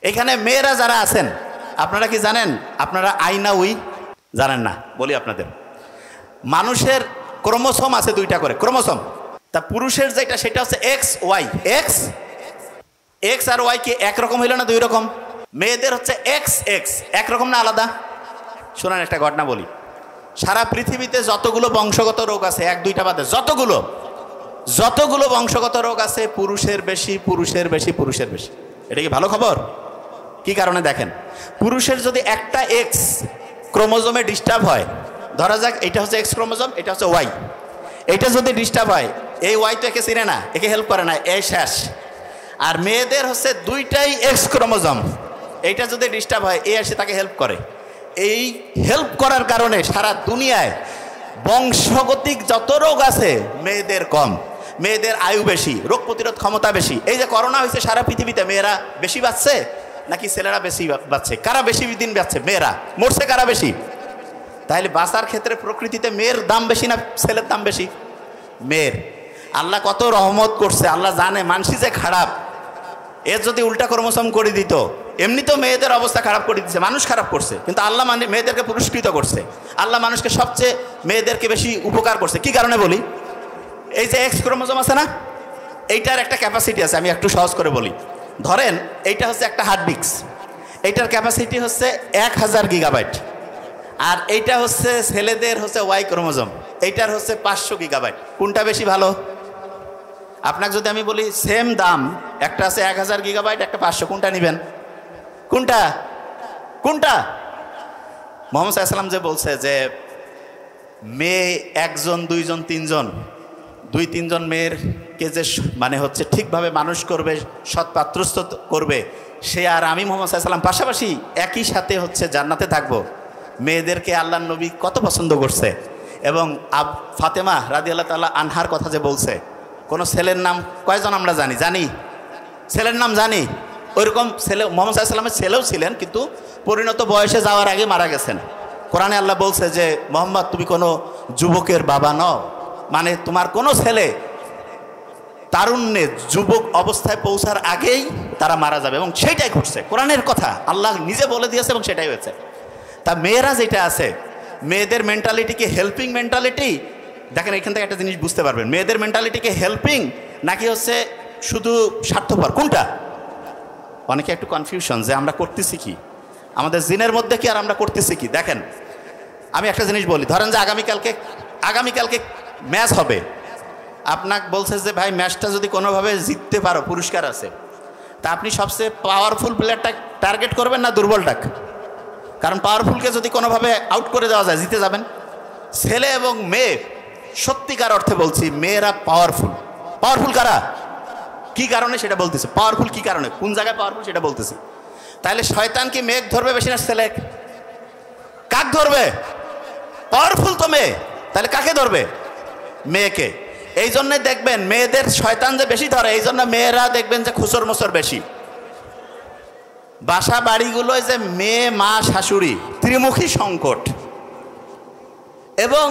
এখানে মেয়েরা যারা আছেন আপনারা কি জানেন, আপনারা আইনা উই জানেন না, বলি আপনাদের। মানুষের ক্রোমোসোম আছে 2টা করে ক্রোমোসোম। তা পুরুষের যেটা সেটা হচ্ছে এক্স ওয়াই। এক্স এক্স আর ওয়াই কি একরকম হইল না 2 রকম? মেয়েদের হচ্ছে এক্স এক্স, একরকম না আলাদা? শোনেন একটা ঘটনা বলি। সারা পৃথিবীতে যতগুলো বংশগত রোগ আছে, 1-2টা বাদে যতগুলো বংশগত রোগ আছে, পুরুষের বেশি পুরুষের বেশি পুরুষের বেশি। এটা কি ভালো খবর? কি কারণে দেখেন, পুরুষের যদি একটা এক্স ক্রোমোজোমে ডিস্টার্ব হয়, ধরা যাক এটা হচ্ছে এক্স ক্রোমোজোম, এটা হচ্ছে ওয়াই, এটা যদি ডিস্টার্ব হয়, এই ওয়াই তো একে চিনে না, একে হেল্প করে না, এই শেষ। আর মেয়েদের হচ্ছে 2টাই এক্স ক্রোমোজোম, এইটা যদি ডিস্টার্ব হয়, এ এসে তাকে হেল্প করে। এই হেল্প করার কারণে সারা দুনিয়ায় বংশগতিক যত রোগ আছে মেয়েদের কম, মেয়েদের আয়ু বেশি, রোগ প্রতিরোধ ক্ষমতা বেশি। এই যে করোনা হয়েছে সারা পৃথিবীতে, মেয়েরা বেশি বাঁচছে নাকি ছেলেরা বেশি বাঁচছে? কারা বেশি দিন বাঁচছে? মেয়েরা। মরছে কারা বেশি? তাহলে বাঁচার ক্ষেত্রে প্রকৃতিতে মেয়ের দাম বেশি না ছেলের দাম বেশি? মেয়ের। আল্লাহ কত রহমত করছে, আল্লাহ জানে মানসি যে খারাপ, এর যদি উল্টা ক্রোমোসোম করে দিত, এমনি তো মেয়েদের অবস্থা খারাপ করে দিচ্ছে, মানুষ খারাপ করছে, কিন্তু আল্লাহ মেয়েদেরকে পুরস্কৃত করছে। আল্লাহ মানুষকে সবচেয়ে মেয়েদেরকে বেশি উপকার করছে। কি কারণে বলি? এই যে এক্স ক্রোমোসোম আছে না, এইটার একটা ক্যাপাসিটি আছে, আমি একটু সহজ করে বলি। ধরেন এইটা হচ্ছে একটা হার্ড ডিস্ক, এইটার ক্যাপাসিটি হচ্ছে 1000 গিগাবাইট। আর এইটা হচ্ছে ছেলেদের হচ্ছে ওয়াই ক্রোমোজোম, এইটার হচ্ছে 500 গিগাবাইট। কোনটা বেশি ভালো? আপনাকে যদি আমি বলি সেম দাম, একটা আছে 1000 গিগাবাইট, একটা 500, কোনটা নেবেন? কোনটা কোনটা? মোহাম্মদ সাল্লাল্লাহু আলাইহি ওয়াসাল্লাম যে বলছে যে মেয়ে 1জন 2জন 3জন, 2-3জন মেয়েরকে যে মানে হচ্ছে ঠিকভাবে মানুষ করবে, সৎ পাত্রস্থ করবে, সে আর আমি মোহাম্মদ সাল্লাল্লাহু আলাইহি ওয়াসাল্লাম পাশাপাশি একই সাথে হচ্ছে জান্নাতে থাকবো। মেয়েদেরকে আল্লাহর নবী কত পছন্দ করছে। এবং ফাতেমা রাদিয়াল্লাহু তাআলা আনহার কথা যে বলছে, কোনো ছেলের নাম কয়জন আমরা জানি? ছেলের নাম জানি। ওইরকম ছেলে মোহাম্মদ সাল্লাল্লাহু আলাইহি ওয়াসাল্লামের ছেলেও ছিলেন, কিন্তু পরিণত বয়সে যাওয়ার আগে মারা গেছেন। কোরআনে আল্লাহ বলছে যে মোহাম্মদ তুমি কোনো যুবকের বাবা নও, মানে তোমার কোনো ছেলে তারুণ্যে যুবক অবস্থায় পৌঁছার আগেই তারা মারা যাবে, এবং সেটাই ঘটছে। কোরআনের কথা আল্লাহ নিজে বলে দিয়েছে এবং সেটাই হয়েছে। তা মেয়েরা যেটা আছে, মেয়েদের মেন্টালিটি কি হেল্পিং মেন্টালিটি? দেখেন এখান থেকে একটা জিনিস বুঝতে পারবেন, মেয়েদের মেন্টালিটি কি হেল্পিং নাকি হচ্ছে শুধু স্বার্থপর? কোনটা? অনেকে একটু কনফিউশন যে আমরা করতেছি কি, আমাদের জিনের মধ্যে কি আর আমরা করতেছি কি। দেখেন আমি একটা জিনিস বলি, ধরেন যে আগামীকালকে ম্যাচ হবে, আপনাকে বলছে যে ভাই ম্যাচটা যদি কোনোভাবে জিততে পারো পুরস্কার আছে, তা আপনি সবচেয়ে পাওয়ারফুল প্লেয়ারটা টার্গেট করবেন না দুর্বলটাক? কারণ পাওয়ারফুলকে যদি কোনোভাবে আউট করে দেওয়া যায় জিতে যাবেন। ছেলে এবং মেয়ে, সত্যিকার অর্থে বলছি, মেয়েরা পাওয়ারফুল কারা? কি কারণে সেটা বলতেছে। পাওয়ারফুল কি কারণে, কোন জায়গায় পাওয়ারফুল সেটা বলতেছে। তাহলে শয়তান কি মেয়ে ধরবে বেশি না ছেলে? কাক ধরবে? পাওয়ারফুল তো মেয়ে, তাহলে কাকে ধরবে? মেয়েকে। এই জন্যে দেখবেন মেয়েদের শয়তান যে বেশি ধরে, এই জন্য মেয়েরা দেখবেন যে খুচর মোচর বেশি। বাসা বাড়িগুলোয় যে মেয়ে মা শাশুড়ি ত্রিমুখী সংকট। এবং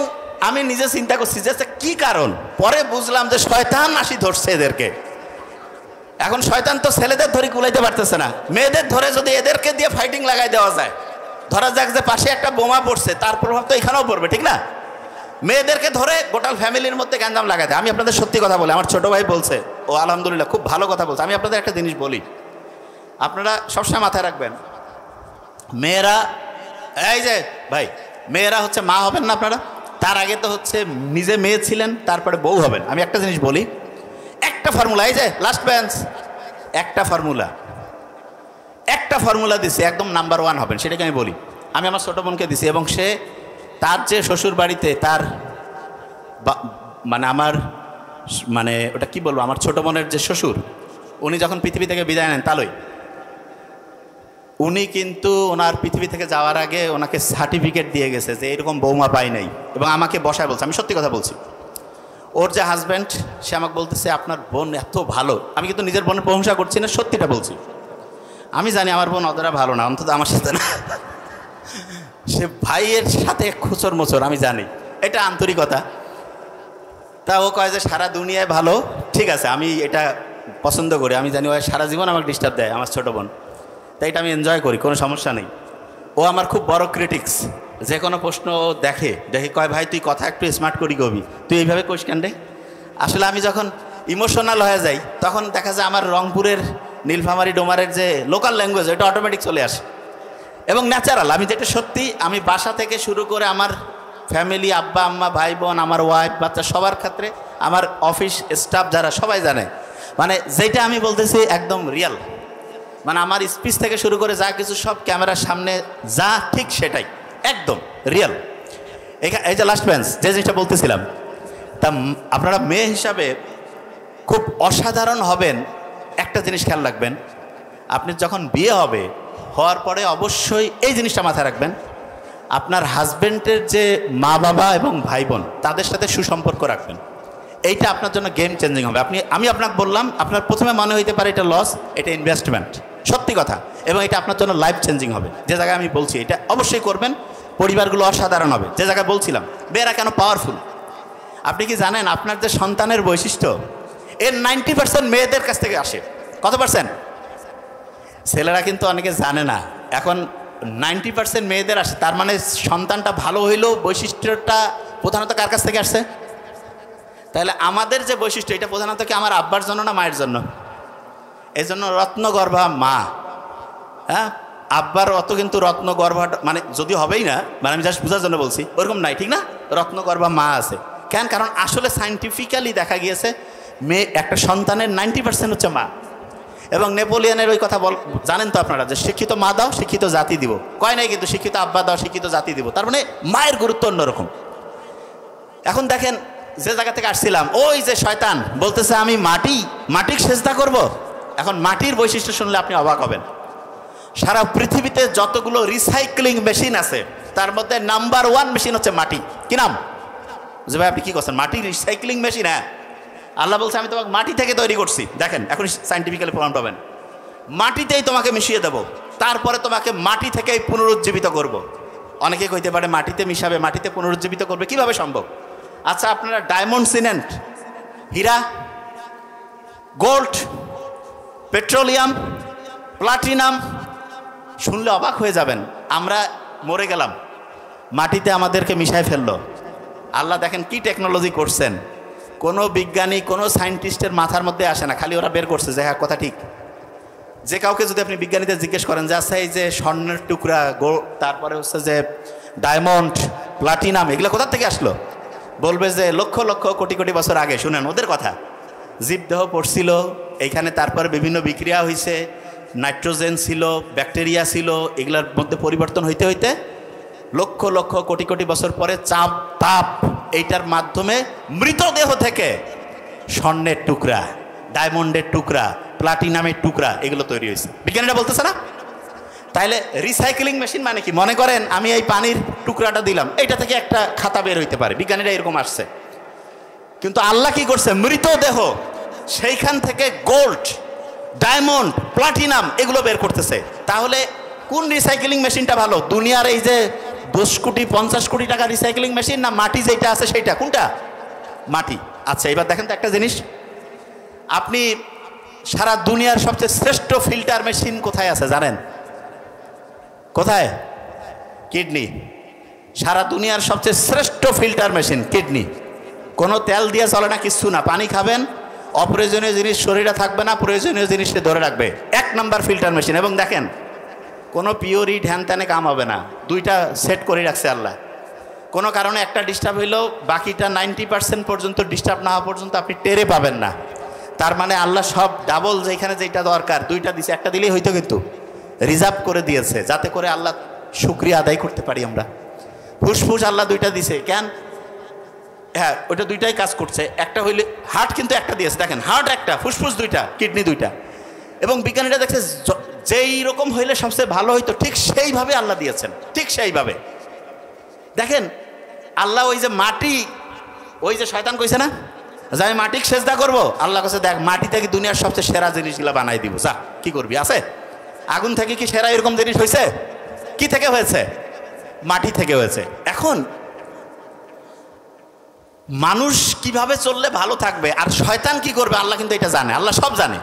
আমি নিজে চিন্তা করছি যে কি কারণ, পরে বুঝলাম যে শয়তান আসি ধরছে এদেরকে। এখন শয়তান তো ছেলেদের ধরে কুলাইতে পারতেছে না, মেয়েদের ধরে যদি এদেরকে দিয়ে ফাইটিং লাগাই দেওয়া যায়, ধরা যাক যে পাশে একটা বোমা পড়ছে, তার প্রভাব তো এখানেও পড়বে, ঠিক না? মেয়েদেরকে ধরে গোটাল ফ্যামিলির মধ্যে গ্যাঞ্জাম লাগাই দেয়। আমি আপনাদের সত্যি কথা বলি, আমার ছোট ভাই বলছে, ও আলহামদুলিল্লাহ খুব ভালো কথা বলছে। আমি আপনাদের একটা জিনিস বলি, আপনারা সবসময় মাথায় রাখবেন, মেয়েরা, এই যে ভাই, মেয়েরা হচ্ছে মা হবেন না আপনারা, তার আগে তো হচ্ছে নিজে মেয়ে ছিলেন, তারপরে বউ হবেন। আমি একটা জিনিস বলি, একটা ফর্মুলা, এই যে লাস্ট বেঞ্চ, একটা ফর্মুলা দিছি, একদম নাম্বার 1 হবেন, সেটাকে আমি বলি। আমি আমার ছোটো বোনকে দিছি, এবং সে তার যে শ্বশুর বাড়িতে তার মানে ওটা কি বলবো, আমার ছোটো বোনের যে শ্বশুর, উনি যখন পৃথিবী থেকে বিদায় নেন তালই, উনি কিন্তু ওনার পৃথিবী থেকে যাওয়ার আগে ওনাকে সার্টিফিকেট দিয়ে গেছে যে এরকম বৌমা পাই নাই, এবং আমাকে বসায় বলছে, আমি সত্যি কথা বলছি। ওর যে হাজব্যান্ড, সে আমাকে বলতেছে আপনার বোন এত ভালো। আমি কিন্তু নিজের বোনের প্রশংসা করছি না, সত্যিটা বলছি। আমি জানি আমার বোন অতটা ভালো না, অন্তত আমার সাথে না, সে ভাইয়ের সাথে খুচর মোচর, আমি জানি, এটা আন্তরিকতা। তা ও কয় যে সারা দুনিয়ায় ভালো, ঠিক আছে, আমি এটা পছন্দ করি, আমি জানি ও সারা জীবন আমাকে ডিস্টার্ব দেয়, আমার ছোটো বোন। তাই এটা আমি এনজয় করি, কোনো সমস্যা নেই। ও আমার খুব বড় ক্রিটিক্স, যে কোনো প্রশ্ন দেখে কয় ভাই তুই কথা একটু স্মার্ট করি কবি, তুই এইভাবে কোষ কেন রে। আসলে আমি যখন ইমোশনাল হয়ে যাই তখন দেখা যায় আমার রংপুরের নীলফামারী ডোমারের যে লোকাল ল্যাঙ্গুয়েজ এটা অটোমেটিক চলে আসে এবং ন্যাচারাল। আমি যেটা সত্যি, আমি বাসা থেকে শুরু করে আমার ফ্যামিলি, আব্বা আম্মা ভাই বোন, আমার ওয়াইফ বাচ্চা সবার ক্ষেত্রে, আমার অফিস স্টাফ যারা সবাই জানে, মানে যেটা আমি বলতেছি একদম রিয়াল। মানে আমার স্পিচ থেকে শুরু করে যা কিছু সব ক্যামেরার সামনে যা ঠিক সেটাই একদম রিয়াল। এই যে লাস্ট বেঞ্চ যে জিনিসটা বলতেছিলাম, তা আপনারা মেয়ে হিসাবে খুব অসাধারণ হবেন। একটা জিনিস খেয়াল রাখবেন, আপনি যখন বিয়ে হবে, হওয়ার পরে অবশ্যই এই জিনিসটা মাথায় রাখবেন, আপনার হাজব্যান্ডের যে মা বাবা এবং ভাই বোন তাদের সাথে সুসম্পর্ক রাখবেন। এইটা আপনার জন্য গেম চেঞ্জিং হবে। আমি আপনাকে বললাম, আপনার প্রথমে মনে হইতে পারে এটা লস, এটা ইনভেস্টমেন্ট, সত্যি কথা, এবং এটা আপনার জন্য লাইফ চেঞ্জিং হবে। যে জায়গায় আমি বলছি এটা অবশ্যই করবেন, পরিবারগুলো অসাধারণ হবে। যে জায়গায় বলছিলাম মেয়েরা কেন পাওয়ারফুল, আপনি কি জানেন আপনার যে সন্তানের বৈশিষ্ট্য এর 90% মেয়েদের কাছ থেকে আসে। কত পার্সেন্ট? ছেলেরা কিন্তু অনেকে জানে না, এখন 90% মেয়েদের আসে। তার মানে সন্তানটা ভালো হইলেও বৈশিষ্ট্যটা প্রধানত কার কাছ থেকে আসছে? তাহলে আমাদের যে বৈশিষ্ট্য এটা প্রধানত কি আমার আব্বার জন্য না মায়ের জন্য? এই জন্য রত্নগর্ভা মা। হ্যাঁ, আব্বার অত কিন্তু রত্নগর্ভা মানে যদি হবেই না, মানে আমি জাস্ট বোঝার জন্য বলছি, ওরকম নাই, ঠিক না? রত্নগর্ভা মা আছে কেন? কারণ আসলে সায়েন্টিফিক্যালি দেখা গিয়েছে মেয়ে একটা সন্তানের 90% হচ্ছে মা। এবং নেপোলিয়নের ওই কথা জানেন তো আপনারা, যে শিক্ষিত মা দাও শিক্ষিত জাতি দিব, কয় নাই কিন্তু শিক্ষিত আব্বা দাও শিক্ষিত জাতি দিব। তার মানে মায়ের গুরুত্ব অন্যরকম। এখন দেখেন যে জায়গা থেকে আসছিলাম, ওই যে শয়তান বলতেছে আমি মাটির সেজদা করব। এখন মাটির বৈশিষ্ট্য শুনলে আপনি অবাক হবেন। সারা পৃথিবীতে যতগুলো রিসাইক্লিং মেশিন আছে তার মধ্যে নাম্বার 1 মেশিন হচ্ছে মাটি। কি নাম? যে ভাই আপনি কি করছেন? মাটি রিসাইক্লিং মেশিন? হ্যাঁ, আল্লাহ বলছে আমি তোমাকে মাটি থেকে তৈরি করছি। দেখেন এখন সায়েন্টিফিক্যালি প্রমাণ পাবেন, মাটিতেই তোমাকে মিশিয়ে দেব, তারপরে তোমাকে মাটি থেকেই পুনরুজ্জীবিত করব। অনেকে কইতে পারে মাটিতে মিশাবে, মাটিতে পুনরুজ্জীবিত করবে, কিভাবে সম্ভব? আচ্ছা, আপনারা ডায়মন্ড, সিমেন্ট, হীরা, গোল্ড, পেট্রোলিয়াম, প্লাটিনাম শুনলে অবাক হয়ে যাবেন। আমরা মরে গেলাম, মাটিতে আমাদেরকে মিশায় ফেললো আল্লাহ। দেখেন কি টেকনোলজি করছেন, কোনো বিজ্ঞানী কোনো সায়েন্টিস্টের মাথার মধ্যে আসে না, খালি ওরা বের করছে যে হ্যাঁ কথা ঠিক। যে কাউকে যদি আপনি বিজ্ঞানীদের জিজ্ঞেস করেন যে আচ্ছা এই যে স্বর্ণের টুকরা, তারপরে হচ্ছে যে ডায়মন্ড, প্লাটিনাম, এগুলো কোথা থেকে আসলো? বলবে যে লক্ষ লক্ষ কোটি কোটি বছর আগে। শুনেন ওদের কথা, জীবদেহ পড়ছিল এইখানে, তারপরে বিভিন্ন বিক্রিয়া হয়েছে, নাইট্রোজেন ছিল, ব্যাকটেরিয়া ছিল, এগুলোর মধ্যে পরিবর্তন হইতে হইতে লক্ষ লক্ষ কোটি কোটি বছর পরে চাপ তাপ এইটার মাধ্যমে মৃতদেহ থেকে স্বর্ণের টুকরা, ডায়মন্ডের টুকরা, প্লাটিনামের টুকরা এগুলো তৈরি হয়েছে। বিজ্ঞানীরা বলতেছে না? তাইলে রিসাইক্লিং মেশিন মানে কি? মনে করেন আমি এই পানির টুকরাটা দিলাম, এইটা থেকে একটা খাতা বের হইতে পারে, বিজ্ঞানীরা এরকম আসছে। কিন্তু আল্লাহ কি করছে? মৃতদেহ সেইখান থেকে গোল্ড, ডায়মন্ড, প্লাটিনাম এগুলো বের করতেছে। তাহলে কোন রিসাইক্লিং মেশিনটা ভালো? দুনিয়ার এই যে 10 কোটি 50 কোটি টাকা রিসাইক্লিং মেশিন, না মাটি যেটা আছে সেইটা? কোনটা? মাটি। আচ্ছা এবার দেখেন তো একটা জিনিস, আপনি সারা দুনিয়ার সবচেয়ে শ্রেষ্ঠ ফিল্টার মেশিন কোথায় আছে জানেন? কোথায়? কিডনি। সারা দুনিয়ার সবচেয়ে শ্রেষ্ঠ ফিল্টার মেশিন কিডনি। কোনো তেল দিয়ে চলে না, কিচ্ছু না। পানি খাবেন, অপ্রয়োজনীয় জিনিস শরীরে থাকবে না, প্রয়োজনীয় জিনিসকে ধরে রাখবে। 1 নাম্বার ফিল্টার মেশিন। এবং দেখেন কোনো পিওরি ঢ্যান ত্যানে কাম হবে না, 2টা সেট করে রাখছে আল্লাহ। কোনো কারণে একটা ডিস্টার্ব হইলেও বাকিটা 90% পর্যন্ত ডিস্টার্ব না হওয়া পর্যন্ত আপনি টেরে পাবেন না। তার মানে আল্লাহ সব ডাবল, যেখানে যেটা দরকার 2টা দিছে, একটা দিলেই হইতো, কিন্তু রিজার্ভ করে দিয়েছে যাতে করে আল্লাহ শুকরিয়া আদায় করতে পারি আমরা। ফুসফুস আল্লাহ 2টা দিছে কেন? হ্যাঁ, ওইটা 2টাই কাজ করছে। একটা হইলে হার্ট কিন্তু একটা দিয়েছে, দেখেন হার্ট একটা, ফুসফুস 2টা, কিডনি 2টা। এবং বিজ্ঞানীরা দেখছে যেই রকম হইলে সবচেয়ে ভালো হইতো ঠিক সেইভাবে আল্লাহ দিয়েছেন, ঠিক সেইভাবে। দেখেন আল্লাহ ওই যে মাটি, ওই যে শয়তান কইছে না যে আমি মাটি সেজদা করবো, আল্লাহ কাছে দেখ মাটি থেকে দুনিয়ার সবচেয়ে সেরা জিনিসগুলো বানাই দিব, যা কি করবি? আছে? আগুন থেকে কি সেরা এরকম জিনিস হয়েছে? কি থেকে হয়েছে? মাটি থেকে হয়েছে। এখন মানুষ কিভাবে চললে ভালো থাকবে আর শয়তান কি করবে আল্লাহ কিন্তু এটা জানে, আল্লাহ সব জানে।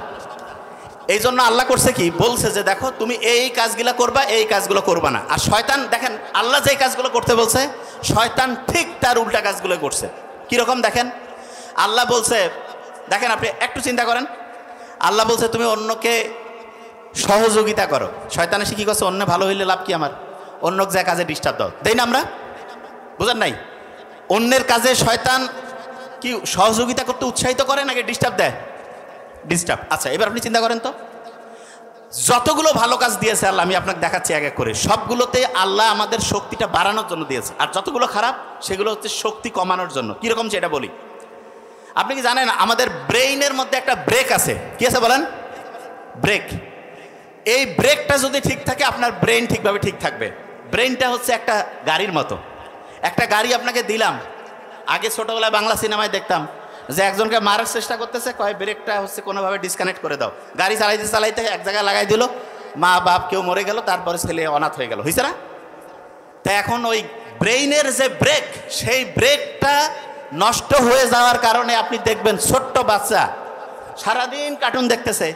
এই জন্য আল্লাহ করছে কি, বলছে যে দেখো তুমি এই কাজগুলো করবা, এই কাজগুলো করবা না। আর শয়তান দেখেন, আল্লাহ যে কাজগুলো করতে বলছে শয়তান ঠিক তার উল্টা কাজগুলো করছে। কীরকম দেখেন, আল্লাহ বলছে, দেখেন আপনি একটু চিন্তা করেন, আল্লাহ বলছে তুমি অন্যকে সহযোগিতা করো। শয়তান এসে কী করছে, অন্য ভালো হইলে লাভ কি আমার, অন্য যে কাজে ডিস্টার্ব দাও, দেই না আমরা, বুঝেন নাই? অন্যের কাজে শয়তান কি সহযোগিতা করতে উৎসাহিত করে নাকি ডিস্টার্ব দেয়? ডিস্টার্ব। আচ্ছা এবার আপনি চিন্তা করেন তো, যতগুলো ভালো কাজ দিয়েছে আল্লাহ, আমি আপনাকে দেখাচ্ছি এক এক করে, সবগুলোতে আল্লাহ আমাদের শক্তিটা বাড়ানোর জন্য দিয়েছে। আর যতগুলো খারাপ সেগুলো হচ্ছে শক্তি কমানোর জন্য। কীরকম সেটা বলি। আপনি কি জানেন আমাদের ব্রেইনের মধ্যে একটা ব্রেক আছে? কি আছে বলেন? ব্রেক। এই ব্রেকটা যদি ঠিক থাকে আপনার ব্রেন ঠিকভাবে ঠিক থাকবে। ব্রেনটা হচ্ছে একটা গাড়ির মতো। একটা গাড়ি আপনাকে দিলাম, আগে ছোটোবেলায় বাংলা সিনেমায় দেখতাম যে একজনকে মারার চেষ্টা করতেছে, কয় ব্রেকটা হচ্ছে কোনোভাবে ডিসকানেক্ট করে দাও। গাড়ি চালাইতে চালাইতে এক জায়গায় লাগাই দিল, মা বাপ কেউ মরে গেল, তারপরে ছেলে অনাথ হয়ে গেল, হয়েছে না? তাই এখন ওই ব্রেইনের যে ব্রেক, সেই ব্রেকটা নষ্ট হয়ে যাওয়ার কারণে আপনি দেখবেন ছোট্ট বাচ্চা সারাদিন কার্টুন দেখতেছে,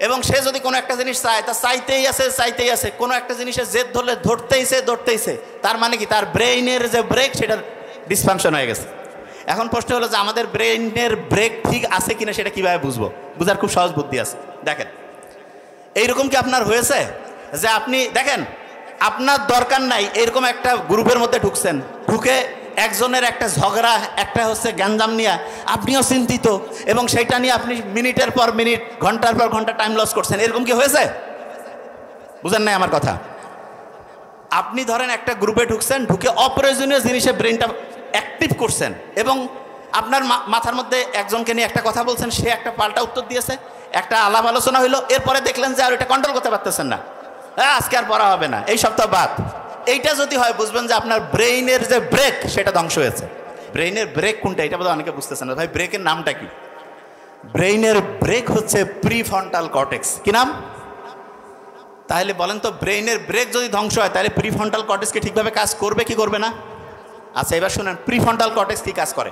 এবং সে যদি কোনো একটা জিনিস চায় তা চাইতেই আছে, কোনো একটা জিনিসের জেদ ধরলে ধরতেইছে। তার মানে কি, তার ব্রেইনের যে ব্রেক সেটা ডিসফাংশন হয়ে গেছে। এখন প্রশ্ন হলো যে আমাদের ব্রেইনের ব্রেক ঠিক আছে কিনা সেটা কীভাবে বুঝবো? বুঝার খুব সহজ বুদ্ধি আছে। দেখেন এইরকম কি আপনার হয়েছে যে আপনি দেখেন আপনার দরকার নাই এরকম একটা গ্রুপের মধ্যে ঢুকছেন, ঢুকে একজনের একটা ঝগড়া, একটা হচ্ছে গ্যাঞ্জাম নিয়ে আপনিও চিন্তিত, এবং সেইটা নিয়ে আপনি মিনিটের পর মিনিট, ঘন্টার পর ঘন্টা টাইম লস করছেন। এরকম কি হয়েছে? বুঝেন নাই আমার কথা? আপনি ধরেন একটা গ্রুপে ঢুকছেন, ঢুকে অপ্রয়োজনীয় জিনিসে ব্রেনটা অ্যাক্টিভ করছেন, এবং আপনার মাথার মধ্যে একজনকে নিয়ে একটা কথা বলছেন, সে একটা পাল্টা উত্তর দিয়েছে, একটা আলাপ আলোচনা হইলো, এরপরে দেখলেন যে আর ওইটা কন্ট্রোল করতে পারতেছেন না, আজকে আর পড়া হবে না, এই সপ্তাহ বাদ। এইটা যদি হয় বুঝবেন যে আপনার ব্রেইনের যে ব্রেক সেটা ধ্বংস হয়েছে। ব্রেইনের ব্রেক কোনটা এটা বোধহয় অনেকে বুঝতেছেন না। ভাই ব্রেকের নামটা কি? ব্রেইনের ব্রেক হচ্ছে প্রিফ্রন্টাল কর্টেক্স। কি নাম? তাহলে বলেন তো, ব্রেইনের ব্রেক যদি ধ্বংস হয় তাহলে প্রিফ্রন্টাল কর্টেক্স কি ঠিকভাবে কাজ করবে কি করবে না? আচ্ছা এবার শুনেন, প্রিফ্রন্টাল কর্টেক্স কি কাজ করে।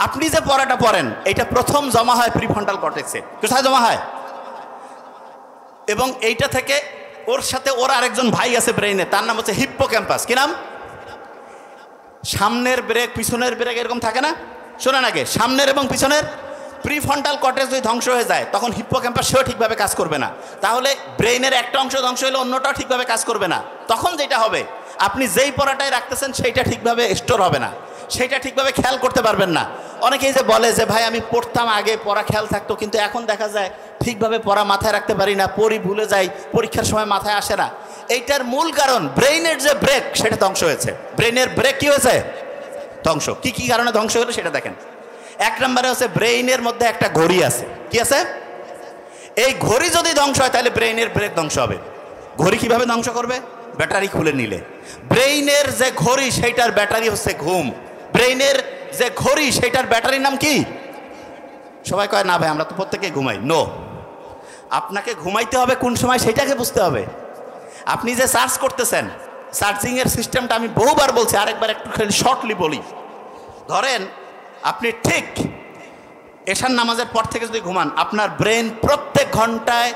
আপনি যে পড়াটা পড়েন এটা প্রথম জমা হয় প্রিফ্রন্টাল কর্টেক্সে। কোথায় জমা হয়? এবং এইটা থেকে ওর সাথে ওর আরেকজন ভাই আছে ব্রেইনে, তার নাম হচ্ছে হিপ্পোক্যাম্পাস। কি নাম? সামনের ব্রেক পিছনের ব্রেক এরকম থাকে না? শোনেন আগে, সামনের এবং পিছনের প্রিফ্রন্টাল কর্টেক্স যদি ধ্বংস হয়ে যায় তখন হিপ্পোক্যাম্পাস সেও ঠিকভাবে কাজ করবে না। তাহলে ব্রেইনের একটা অংশ ধ্বংস হলে অন্যটাও ঠিকভাবে কাজ করবে না। তখন যেটা হবে, আপনি যেই পড়াটাই রাখতেছেন সেইটা ঠিকভাবে স্টোর হবে না, সেইটা ঠিকভাবে খেয়াল করতে পারবেন না। অনেকেই যে বলে যে ভাই আমি পড়তাম আগে, পড়া খেয়াল থাকতো, কিন্তু এখন দেখা যায় ঠিকভাবে পড়া মাথায় রাখতে পারি না, পড়ি ভুলে যাই, পরীক্ষার সময় মাথায় আসে না। এইটার মূল কারণ ব্রেইনের যে ব্রেক সেটা ধ্বংস হয়েছে। ব্রেইনের ব্রেক কি হয়েছে? ধ্বংস। কি কি কারণে ধ্বংস হলো সেটা দেখেন। এক নম্বরে হচ্ছে ব্রেইনের মধ্যে একটা ঘড়ি আছে। কি আছে? এই ঘড়ি যদি ধ্বংস হয় তাহলে ব্রেইনের ব্রেক ধ্বংস হবে। ঘড়ি কিভাবে ধ্বংস করবে? ব্যাটারি খুলে নিলে। ব্রেইনের যে ঘড়ি সেইটার ব্যাটারি হচ্ছে ঘুম। ব্রেইনের যে ঘড়ি সেইটার ব্যাটারির নাম কি? সবাই কয় না ভাই আমরা তো প্রত্যেকে ঘুমাই। নো, আপনাকে ঘুমাইতে হবে কোন সময় সেটাকে বুঝতে হবে। আপনি যে সার্চ করতেছেন, সার্চিংয়ের সিস্টেমটা আমি বহুবার বলছি, আরেকবার একটু শর্টলি বলি। ধরেন আপনি ঠিক এশার নামাজের পর থেকে যদি ঘুমান, আপনার ব্রেন প্রত্যেক ঘন্টায়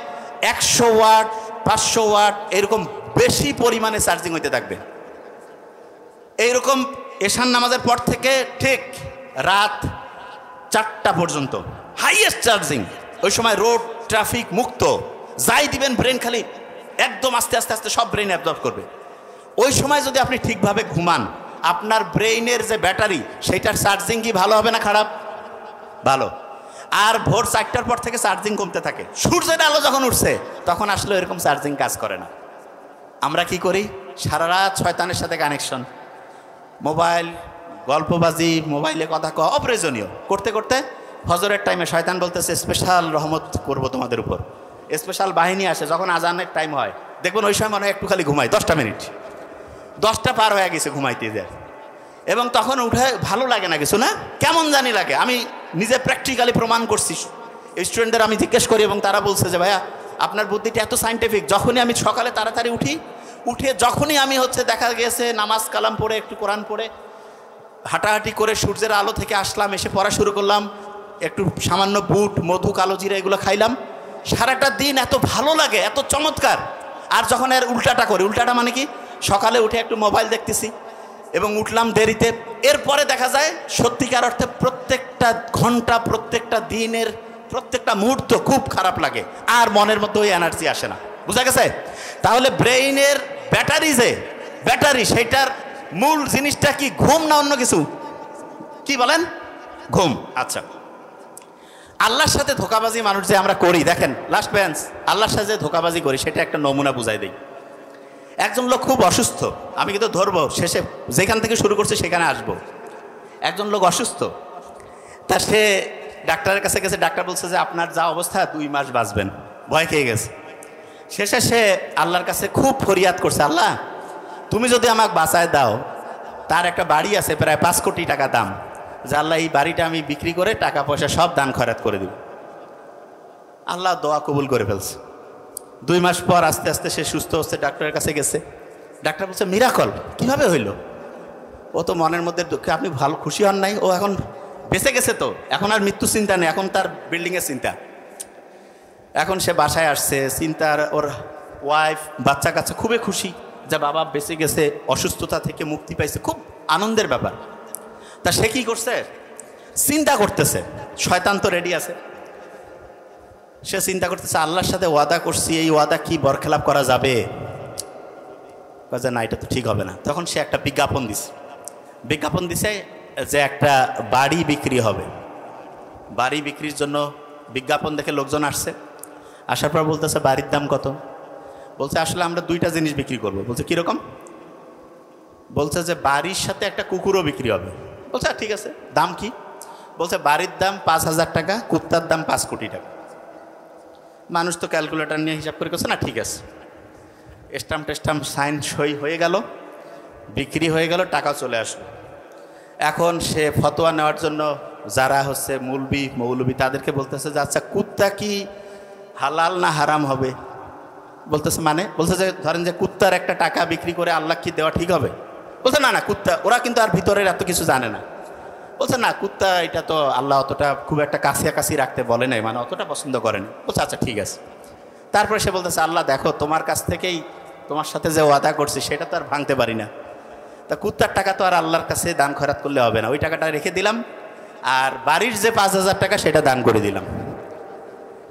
100 ওয়াট 500 ওয়াট এরকম বেশি পরিমাণে চার্জিং হইতে থাকবে। এইরকম এশার নামাজের পর থেকে ঠিক রাত 4টা পর্যন্ত হাইয়েস্ট চার্জিং। ওই সময় রোড ট্রাফিক মুক্ত, যাই দিবেন ব্রেন খালি একদম আস্তে আস্তে আস্তে সব ব্রেন অ্যাবজর্ব করবে। ওই সময় যদি আপনি ঠিকভাবে ঘুমান, আপনার ব্রেইনের যে ব্যাটারি সেইটার চার্জিং কি ভালো হবে না খারাপ? ভালো। আর ভোর 4টার পর থেকে চার্জিং কমতে থাকে। সূর্যের আলো যখন উঠছে তখন আসলে এরকম চার্জিং কাজ করে না। আমরা কি করি? সারা রাত শয়তানের সাথে কানেকশন, মোবাইল, গল্পবাজি, মোবাইলে কথা কওয়া অপ্রয়োজনীয় করতে করতে ফজরের টাইমে শয়তান বলতেছে স্পেশাল রহমত করব তোমাদের উপর। স্পেশাল বাহিনী আসে যখন আজানের টাইম হয়, দেখবেন ওই সময় মনে হয় একটু খালি ঘুমাই 10টা মিনিট, 10টা পার হয়ে গেছে ঘুমাইতে যায়, এবং তখন উঠে ভালো লাগে না কিছু, না কেমন জানি লাগে। আমি নিজে প্র্যাকটিক্যালি প্রমাণ করছি। স্টুডেন্টদের আমি জিজ্ঞেস করি এবং তারা বলছে যে ভাইয়া আপনার বুদ্ধিটা এত সাইন্টিফিক। যখনই আমি সকালে তাড়াতাড়ি উঠে যখনই আমি হচ্ছে দেখা গেছে নামাজ কালাম পড়ে একটু কোরআন পড়ে হাঁটাহাঁটি করে সূর্যের আলো থেকে আসলাম, এসে পড়া শুরু করলাম, একটু সামান্য বুট, মধু, কালো জিরা এগুলো খাইলাম, সারাটা দিন এত ভালো লাগে, এত চমৎকার। আর যখন এর উল্টাটা করি, উল্টাটা মানে কি, সকালে উঠে একটু মোবাইল দেখতেছি এবং উঠলাম দেরিতে, এরপরে দেখা যায় সত্যিকার অর্থে প্রত্যেকটা ঘন্টা, প্রত্যেকটা দিনের প্রত্যেকটা মুহূর্ত খুব খারাপ লাগে, আর মনের মধ্যে ওই এনার্জি আসে না। বুঝা গেছে? তাহলে ব্রেইনের ব্যাটারি সেটার মূল জিনিসটা কি, ঘুম না অন্য কিছু? কি বলেন? ঘুম। আচ্ছা, আল্লাহর সাথে ধোঁকাবাজি মানুষ যে আমরা করি, দেখেন লাস্ট বেঞ্চ, আল্লাহর সাথে ধোঁকাবাজি করি সেটা একটা নমুনা বুঝাই দেই। একজন লোক খুব অসুস্থ, আমি কিন্তু ধরবো, শেষে যেখান থেকে শুরু করছে সেখানে আসবো। একজন লোক অসুস্থ, তা সে ডাক্তারের কাছে গেছে, ডাক্তার বলছে যে আপনার যা অবস্থা 2 মাস বাঁচবেন, ভয় খেয়ে গেছে। শেষে সে আল্লাহর কাছে খুব ফরিয়াদ করছে, আল্লাহ তুমি যদি আমাকে বাঁচায় দাও, তার একটা বাড়ি আছে প্রায় 5 কোটি টাকা দাম, যে আল্লাহ এই বাড়িটা আমি বিক্রি করে টাকা পয়সা সব দান খয়রাত করে দেব। আল্লাহ দোয়া কবুল করে ফেলছে। 2 মাস পর আস্তে আস্তে সে সুস্থ হচ্ছে, ডাক্তারের কাছে গেছে। ডাক্তার বলছে মিরাকল, কিভাবে হইল? ও তো মনের মধ্যে দুঃখে, আপনি ভালো খুশি হন নাই? ও এখন বেঁচে গেছে, তো এখন আর মৃত্যু চিন্তা নেই, এখন তার বিল্ডিংয়ের চিন্তা। এখন সে বাসায় আসছে, চিন্তার, ওর ওয়াইফ বাচ্চা কাচ্চা খুবই খুশি যে বাবা বেঁচে গেছে, অসুস্থতা থেকে মুক্তি পাইছে, খুব আনন্দের ব্যাপার। তা সে কি করছে, চিন্তা করতেছে, শয়তান তো রেডি আছে। সে চিন্তা করতেছে আল্লাহর সাথে ওয়াদা করছি, এই ওয়াদা কি বরখেলাপ করা যাবে? না, এটা তো ঠিক হবে না। তখন সে একটা বিজ্ঞাপন দিছে যে একটা বাড়ি বিক্রি হবে। বাড়ি বিক্রির জন্য বিজ্ঞাপন দেখে লোকজন আসছে, আসার পর বলতেছে বাড়ির দাম কত? বলছে আসলে আমরা 2টা জিনিস বিক্রি করব। বলছে কীরকম? বলছে যে বাড়ির সাথে একটা কুকুরও বিক্রি হবে। বলছে ঠিক আছে, দাম কি? বলছে বাড়ির দাম 5,000 টাকা, কুত্তার দাম 5 কোটি টাকা। মানুষ তো ক্যালকুলেটর নিয়ে হিসাব করে করছে, না ঠিক আছে। স্টাম্প সাইন সই হয়ে গেল, বিক্রি হয়ে গেল, টাকা চলে আসলো। এখন সে ফতোয়া নেওয়ার জন্য যারা হচ্ছে মৌলবি তাদেরকে বলতেছে যে আচ্ছা কুত্তা কি হালাল না হারাম হবে? বলতেছে মানে? বলছে যে ধরেন যে কুত্তার একটা টাকা বিক্রি করে আল্লাহ কি দেওয়া ঠিক হবে? বলছে না না, কুত্তা, ওরা কিন্তু আর ভিতরের এত কিছু জানে না। বলছে না, কুত্তা এটা তো আল্লাহ অতটা খুব একটা কাছাকাছি রাখতে বলে নাই, মানে অতটা পছন্দ করেন। বলছে আচ্ছা ঠিক আছে। তারপরে সে বলতেছে আল্লাহ দেখো, তোমার কাছ থেকেই তোমার সাথে যে ওয়াদা করছি সেটা তো আর ভাঙতে পারি না, তা কুত্তার টাকা তো আর আল্লাহর কাছে দান খয়রাত করলে হবে না, ওই টাকাটা রেখে দিলাম, আর বাড়ির যে 5,000 টাকা সেটা দান করে দিলাম।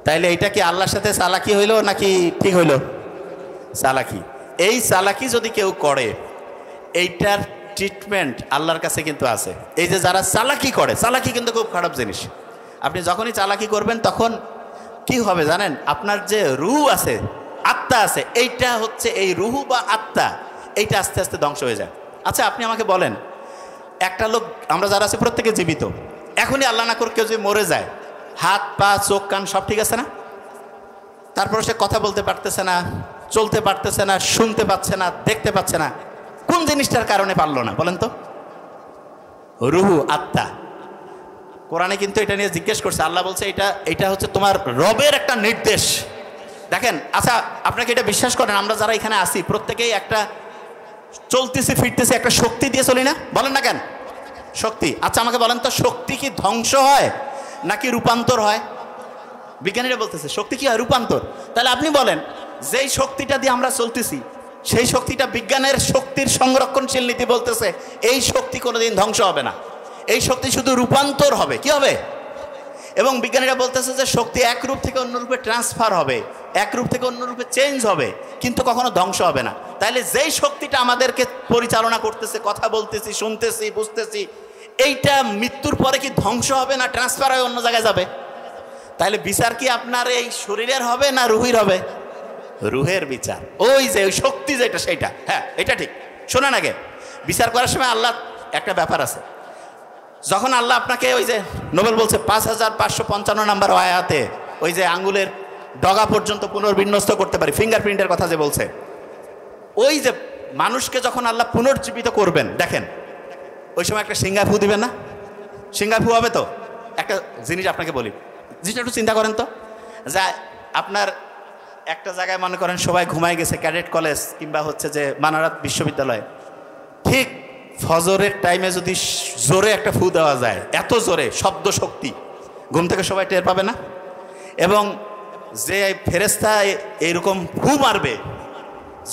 তাইলে এইটা কি আল্লাহর সাথে চালাকি হইল নাকি ঠিক হইল? চালাকি। এই চালাকি যদি কেউ করে, এইটার ট্রিটমেন্ট আল্লাহর কাছে কিন্তু আছে। এই যে যারা চালাকি করে, চালাকি কিন্তু খুব খারাপ জিনিস। আপনি যখনই চালাকি করবেন তখন কি হবে জানেন? আপনার যে রুহ আছে, আত্মা আছে, এইটা হচ্ছে এই রুহ বা আত্মা, এইটা আস্তে আস্তে ধ্বংস হয়ে যায়। আচ্ছা আপনি আমাকে বলেন, একটা লোক, আমরা যারা আছি প্রত্যেকে জীবিত, এখনই আল্লাহ না করে কেউ যদি মরে যায়, হাত পা চোখ কান সব ঠিক আছে না? তারপরে সে কথা বলতে পারতেছে না, চলতে পারতেছে না, শুনতে পাচ্ছে না, দেখতে পাচ্ছে না, কোন জিনিসটার কারণে পারলো না বলেন তো? রুহু, আত্মা। কোরআনে কিন্তু এটা নিয়ে জিজ্ঞেস করছে, আল্লাহ বলছে এটা হচ্ছে তোমার রবের একটা নির্দেশ। দেখেন, আচ্ছা আপনাকে এটা বিশ্বাস করেন, আমরা যারা এখানে আসি প্রত্যেকেই একটা চলতেছি ফিরতেছি একটা শক্তি দিয়ে চলি না? বলেন না কেন? শক্তি। আচ্ছা আমাকে বলেন তো, শক্তি কি ধ্বংস হয় নাকি রূপান্তর হয়? বিজ্ঞানীরা বলতেছে শক্তি কি হয়? রূপান্তর। তাহলে আপনি বলেন, যেই শক্তিটা দিয়ে আমরা চলতেছি সেই শক্তিটা, বিজ্ঞানের শক্তির সংরক্ষণশীল নীতি বলতেছে এই শক্তি কোনোদিন ধ্বংস হবে না, এই শক্তি শুধু রূপান্তর হবে। কি হবে? এবং বিজ্ঞানীরা বলতেছে যে শক্তি এক রূপ থেকে অন্য রূপে ট্রান্সফার হবে, এক রূপ থেকে অন্য রূপে চেঞ্জ হবে, কিন্তু কখনো ধ্বংস হবে না। তাইলে যেই শক্তিটা আমাদেরকে পরিচালনা করতেছে, কথা বলতেছি, শুনতেছি, বুঝতেছি, এইটা মৃত্যুর পরে কি ধ্বংস হবে না ট্রান্সফার হয়ে অন্য জায়গায় যাবে? তাহলে বিচার কি আপনার এই শরীরের হবে না রুহের হবে? রুহের বিচার। ওই যে ওই শক্তি যেটা, সেইটা। হ্যাঁ এটা ঠিক। শোনেন, আগে বিচার করার সময় আল্লাহ একটা ব্যাপার আছে। যখন আল্লাহ আপনাকে ওই যে নোবেল বলছে 5,555 নাম্বার আয়াতে ওই যে আঙ্গুলের ডগা পর্যন্ত পুনর্বিন্যস্ত করতে পারি, ফিঙ্গারপ্রিন্টের কথা যে বলছে, ওই যে মানুষকে যখন আল্লাহ পুনর্জীবিত করবেন, দেখেন ওই সময় একটা সিঙ্গার ফু দিবেন না? সিঙ্গার ফু হবে তো? একটা জিনিস আপনাকে বলি, জিনিসটা একটু চিন্তা করেন তো, যা আপনার একটা জায়গায় মনে করেন সবাই ঘুমায় গেছে, ক্যাডেট কলেজ কিংবা হচ্ছে যে মানারাত বিশ্ববিদ্যালয়, ঠিক ফজরের টাইমে যদি জোরে একটা ফু দেওয়া যায়, এত জোরে শব্দ শক্তি, ঘুম থেকে সবাই টের পাবে না? এবং যে ফেরেশতা এইরকম ফু মারবে,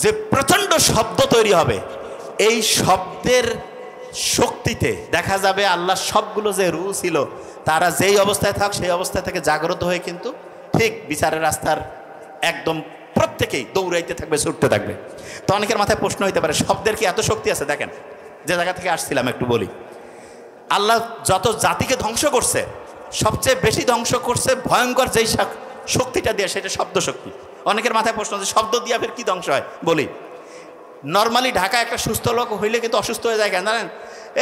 যে প্রচণ্ড শব্দ তৈরি হবে, এই শব্দের শক্তিতে দেখা যাবে আল্লাহ সবগুলো যে রু ছিল তারা যেই অবস্থায় থাক সেই অবস্থা থেকে জাগ্রত হয়ে কিন্তু ঠিক বিচারের রাস্তার একদম প্রত্যেকেই দৌড়াইতে থাকবে, ছুটতে থাকবে। তো অনেকের মাথায় প্রশ্ন হইতে পারে, শব্দের কি এত শক্তি আছে? দেখেন, যে জায়গা থেকে আসছিলাম একটু বলি। আল্লাহ যত জাতিকে ধ্বংস করছে, সবচেয়ে বেশি ধ্বংস করছে ভয়ঙ্কর যেই শক্তিটা দিয়ে, সেটা শব্দ শক্তি। অনেকের মাথায় প্রশ্ন আছে, শব্দ দিয়ে ফের কি ধ্বংস হয়? বলি, নর্মালি ঢাকা একটা সুস্থ লোক হইলে কিন্তু অসুস্থ হয়ে যায় কেন জানেন?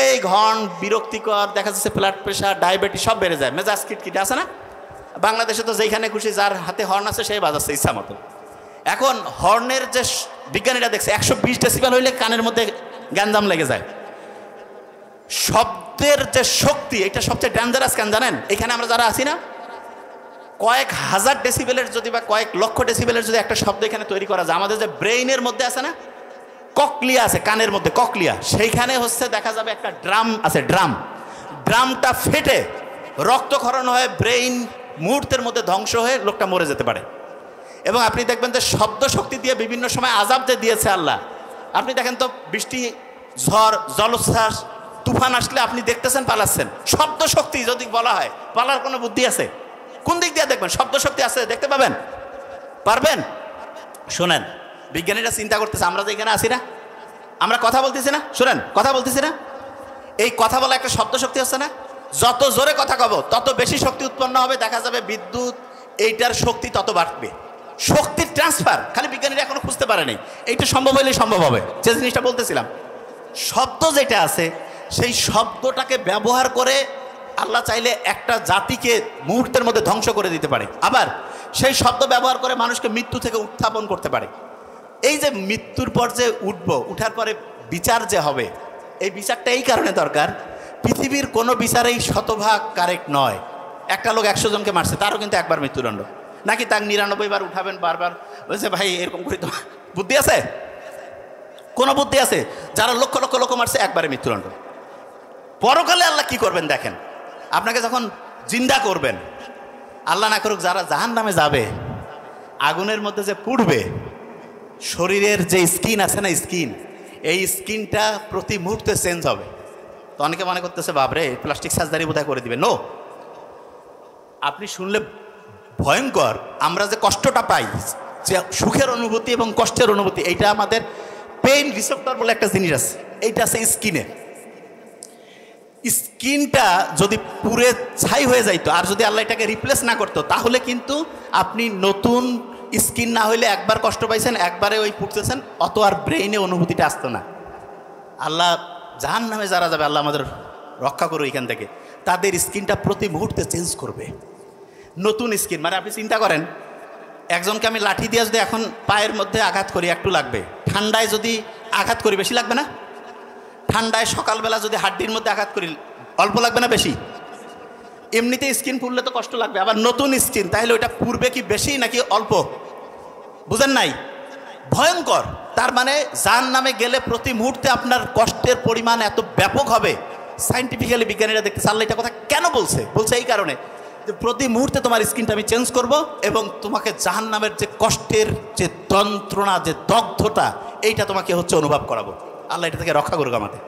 এই ঘন বিরক্তিকর, দেখা যাচ্ছে ব্লাড প্রেশার, ডায়াবেটিস সব বেড়ে যায়, মেজাজ কিটকিটে আছে না? বাংলাদেশে তো যেখানে খুশি যার হাতে হর্ন আছে সেই বাজাচ্ছে ইচ্ছা মতো। এখন হর্নের যে বিজ্ঞানীরা দেখছে 120 ডেসিবেল হইলে কানের মধ্যে গ্যাঞ্জাম লেগে যায়। শব্দের যে শক্তি, এটা সবচেয়ে ডেঞ্জারাস কেন জানেন? এখানে আমরা যারা আছি না, কয়েক হাজার ডেসিবেলের যদি বা কয়েক লক্ষ ডেসিবেলের যদি একটা শব্দ এখানে তৈরি করা যায়, আমাদের যে ব্রেইনের মধ্যে আছে না, ককলিয়া আছে কানের মধ্যে, ককলিয়া, সেইখানে হচ্ছে দেখা যাবে একটা ড্রাম আছে, ড্রামটা ফেটে রক্তক্ষরণ হয়ে ব্রেইন মুহূর্তের মধ্যে ধ্বংস হয়ে লোকটা মরে যেতে পারে। এবং আপনি দেখবেন যে শব্দ শক্তি দিয়ে বিভিন্ন সময় আযাব যে দিয়েছে আল্লাহ, আপনি দেখেন তো বৃষ্টি, ঝড়, জলোচ্ছ্বাস, তুফান আসলে আপনি দেখতেছেন পালাচ্ছেন, শব্দ শক্তি যদি বলা হয়, পালার কোনো বুদ্ধি আছে? কোন দিক দিয়ে দেখবেন? শব্দ শক্তি আছে, দেখতে পাবেন? পারবেন? শোনেন, বিজ্ঞানীরা চিন্তা করতেছে, আমরা যে এখানে আছি না, আমরা কথা বলতেছি না, শোনেন, কথা বলতেছি না, এই কথা বলা একটা শব্দ শক্তি হচ্ছে না? যত জোরে কথা কব তত বেশি শক্তি উৎপন্ন হবে, দেখা যাবে বিদ্যুৎ, এইটার শক্তি তত বাড়বে। শক্তির ট্রান্সফার খালি বিজ্ঞানীরা এখনো খুঁজতে পারেনি, এইটা সম্ভব হলে সম্ভব হবে। যে জিনিসটা বলতেছিলাম, শব্দ যেটা আছে, সেই শব্দটাকে ব্যবহার করে আল্লাহ চাইলে একটা জাতিকে মুহূর্তের মধ্যে ধ্বংস করে দিতে পারে, আবার সেই শব্দ ব্যবহার করে মানুষকে মৃত্যু থেকে উত্থাপন করতে পারে। এই যে মৃত্যুর পর যে উঠার পরে বিচার যে হবে, এই বিচারটা এই কারণে দরকার, পৃথিবীর কোনো বিচারেই শতভাগ কারেক্ট নয়। একটা লোক 100 জনকে মারছে, তারও কিন্তু একবার মৃত্যুদণ্ড, নাকি তার 99 বার উঠাবেন বারবার? বলছে ভাই এরকম করে তো বুদ্ধি আছে? কোনো বুদ্ধি আছে? যারা লক্ষ লক্ষ লোক মারছে একবারে মৃত্যুদণ্ড। পরকালে আল্লাহ কি করবেন দেখেন, আপনাকে যখন জিন্দা করবেন, আল্লাহ না করুক যারা জাহান্নামে যাবে, আগুনের মধ্যে যে পুড়বে, শরীরের যে স্কিন আছে না, স্কিন, এই স্কিনটা প্রতি মুহূর্তে চেঞ্জ হবে। তো অনেকে মনে করতেছে বাবরে প্লাস্টিক সার্জারি বোধহয় করে দিবে। নো, আপনি শুনলে ভয়ঙ্কর। আমরা যে কষ্টটা পাই, যে সুখের অনুভূতি এবং কষ্টের অনুভূতি, এইটা আমাদের পেইন রিসেপ্টর বলে একটা জিনিস আছে, এইটা আছে স্কিনে। স্কিনটা যদি পুরে ছাই হয়ে যাইতো, আর যদি আল্লাহ এটাকে রিপ্লেস না করতো, তাহলে কিন্তু আপনি নতুন স্কিন না হইলে একবার কষ্ট পাইছেন, একবারে ওই পুড়তেছেন, অত আর ব্রেইনে অনুভূতিটা আসতো না। আল্লাহ জাহান্নামে যারা যাবে, আল্লাহ আমাদের রক্ষা করো এখান থেকে, তাদের স্কিনটা প্রতি মুহূর্তে চেঞ্জ করবে, নতুন স্কিন। মানে আপনি চিন্তা করেন, একজনকে আমি লাঠি দিয়ে যদি এখন পায়ের মধ্যে আঘাত করি, একটু লাগবে। ঠান্ডায় যদি আঘাত করি, বেশি লাগবে না? ঠান্ডায় সকালবেলা যদি হাড্ডির মধ্যে আঘাত করি, অল্প লাগবে না বেশি? এমনিতে স্কিন পুড়লে তো কষ্ট লাগবে, আবার নতুন স্কিন, তাহলে ওইটা পুড়বে কি বেশি নাকি অল্প? বুঝেন নাই? ভয়ঙ্কর। তার মানে জাহান্নামে গেলে প্রতি মুহূর্তে আপনার কষ্টের পরিমাণ এত ব্যাপক হবে। সাইন্টিফিক্যালি বিজ্ঞানীরা দেখতেছে আল্লাহ এটা কথা কেন বলছে, বলছে এই কারণে যে প্রতি মুহূর্তে তোমার স্কিনটা আমি চেঞ্জ করব, এবং তোমাকে জাহান্নামের যে কষ্টের যে যন্ত্রণা, যে দগ্ধতা, এইটা তোমাকে হচ্ছে অনুভব করাবো। আল্লাহ এটা থেকে রক্ষা করুক আমাদের।